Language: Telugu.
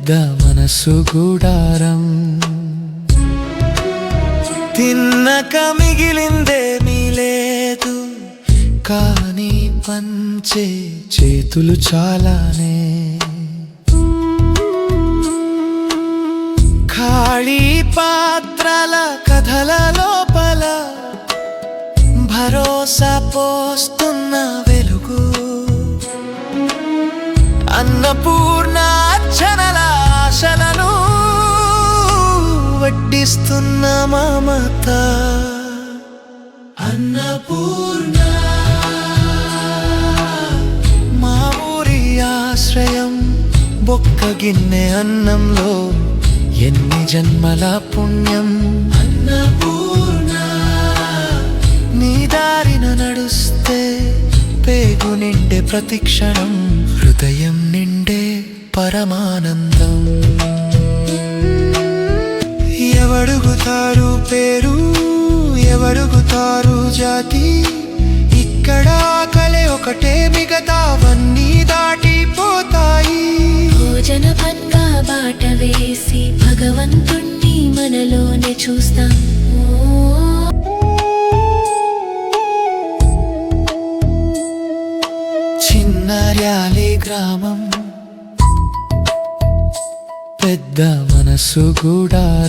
పెద్ద మనసు గుడారం. తిన్నక మిగిలిందేమీ లేదు, కానీ పంచే చేతులు చాలానే. ఖాళీ పాత్రల కథల లోపల భరోసా పోస్తున్న వెలుగు, అన్నపూర్ణ అర్చనల ఆశలను వడ్డిస్తున్న మమత. అన్నపూర్ణ మా ఊరి ఆశ్రయం, బొక్క గిన్నె అన్నంలో ఎన్ని జన్మల పుణ్యం. అన్నపూర్ణ నీ దారిన నడుస్తే పేగు నిండే ప్రతిక్షణం, హృదయం నిండే పరమానందం. ఎవడుగుతారు పేరు, ఎవడుగుతారు జాతి, ఇక్కడ కలే ఒకటే, మిగతావన్నీ దాటిపోతాయి. భోజన పన్గా బాట వేసి భగవంతుణ్ణి మనలోనే చూస్తాం. చిన్నర్యాలి గ్రామం, పెద్ద మనసు గుడారం.